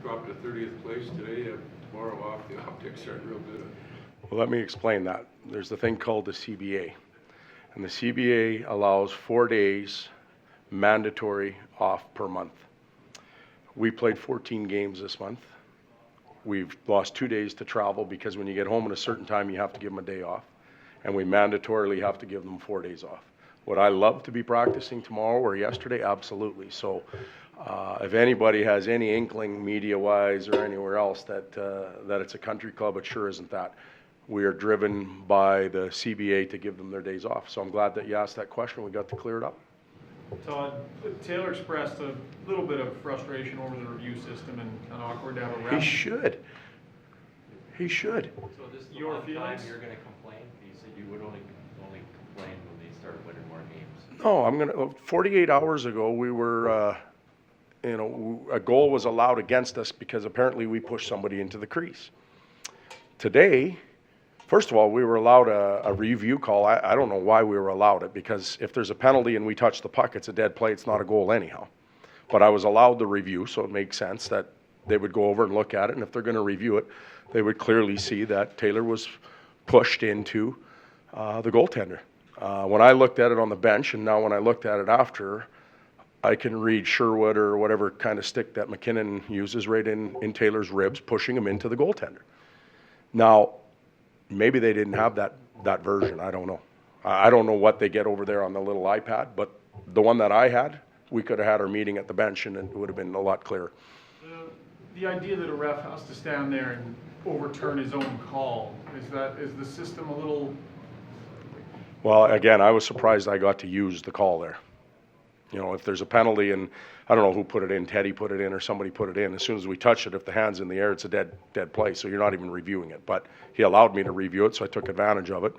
dropped to 30th place today. Tomorrow off, the optics aren't real good. Well, let me explain that. There's a thing called the CBA. And the CBA allows 4 days mandatory off per month. We played 14 games this month. We've lost 2 days to travel because when you get home at a certain time, you have to give them a day off. And we mandatorily have to give them 4 days off. Would I love to be practicing tomorrow or yesterday? Absolutely. So if anybody has any inkling media-wise or anywhere else that it's a country club, it sure isn't that. We are driven by the CBA to give them their days off. So I'm glad that you asked that question. We got to clear it up. Todd, Taylor expressed a little bit of frustration over the review system and kind of awkward to have a ref. He should. He should. So this is the Your one time feelings? you're going to complain? You said you would only complain when they start winning more games. No, I'm gonna. 48 hours ago, we were. A goal was allowed against us because apparently we pushed somebody into the crease. Today, first of all, we were allowed a review call. I don't know why we were allowed it, because if there's a penalty and we touch the puck, it's a dead play. It's not a goal anyhow. But I was allowed the review, so it makes sense that they would go over and look at it. And if they're going to review it, they would clearly see that Taylor was pushed into the goaltender. When I looked at it on the bench, and now when I looked at it after, I can read Sherwood or whatever kind of stick that McKinnon uses right in Taylor's ribs, pushing him into the goaltender. Now, maybe they didn't have that version. I don't know. I don't know what they get over there on the little iPad, but the one that I had, we could have had our meeting at the bench and it would have been a lot clearer. The idea that a ref has to stand there and overturn his own call, is the system a little... Well, again, I was surprised I got to use the call there. You know, if there's a penalty, and I don't know who put it in, Teddy put it in or somebody put it in, as soon as we touch it, if the hand's in the air, it's a dead play, so you're not even reviewing it. But he allowed me to review it, so I took advantage of it.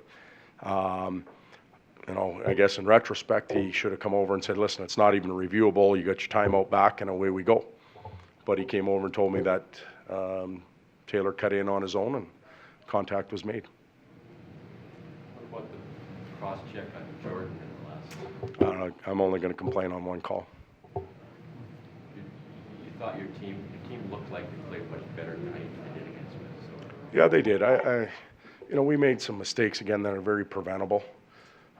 I guess in retrospect, he should have come over and said, listen, it's not even reviewable, you got your timeout back, and away we go. But he came over and told me that Taylor cut in on his own and contact was made. What about the cross-check on Jordan in the last? I'm only going to complain on one call. You thought your team looked like they played much better tonight than they did against Minnesota. Yeah, they did. We made some mistakes again that are very preventable.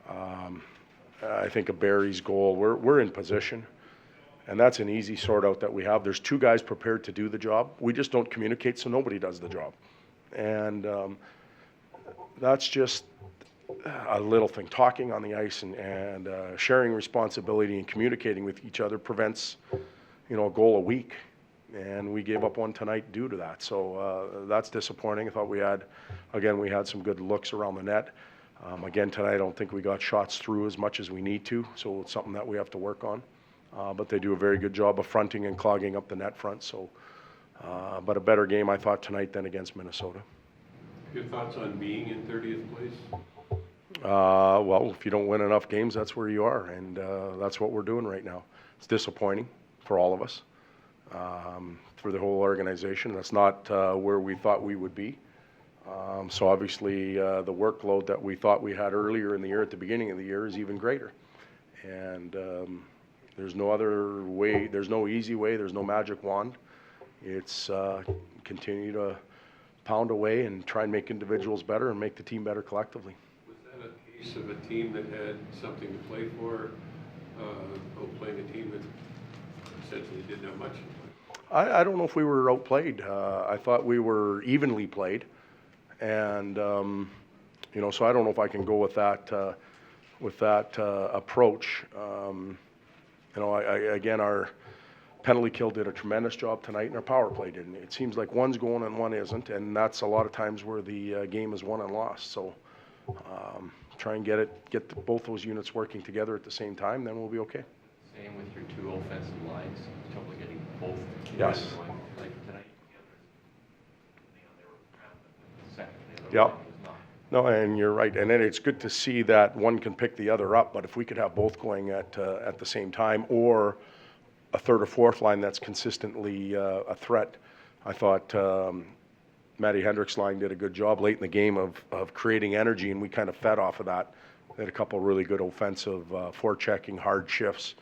I think of Barry's goal, we're in position, and that's an easy sort out that we have. There's 2 guys prepared to do the job. We just don't communicate, so nobody does the job. And that's just a little thing. Talking on the ice and sharing responsibility and communicating with each other prevents, a goal a week. And we gave up one tonight due to that. So that's disappointing. I thought we had some good looks around the net. Again, tonight I don't think we got shots through as much as we need to. So it's something that we have to work on. But they do a very good job of fronting and clogging up the net front. So, but a better game I thought tonight than against Minnesota. Your thoughts on being in 30th place? Well, if you don't win enough games, that's where you are, and that's what we're doing right now. It's disappointing for all of us, for the whole organization. That's not where we thought we would be. So obviously, the workload that we thought we had earlier in the year, at the beginning of the year, is even greater. And there's no other way. There's no easy way. There's no magic wand. It's continue to pound away and try and make individuals better and make the team better collectively. Of a team that had something to play for, playing a team that essentially didn't have much to play? I don't know if we were outplayed. I thought we were evenly played, and so I don't know if I can go with that approach. Again, our penalty kill did a tremendous job tonight, and our power play didn't. It seems like one's going and one isn't, and that's a lot of times where the game is won and lost. So. Try and get both those units working together at the same time, then we'll be okay. Same with your 2 offensive lines, trouble getting both. Yes. Going, like tonight. Yeah. No, and you're right. And then it's good to see that one can pick the other up, but if we could have both going at the same time, or a 3rd or 4th line that's consistently a threat, I thought Matty Hendricks' line did a good job late in the game of creating energy, and we kind of fed off of that. They had a couple really good offensive forechecking, hard shifts.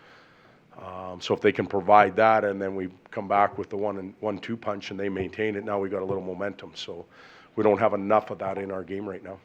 So if they can provide that, and then we come back with the 1-2 punch and they maintain it, now we got a little momentum. So we don't have enough of that in our game right now.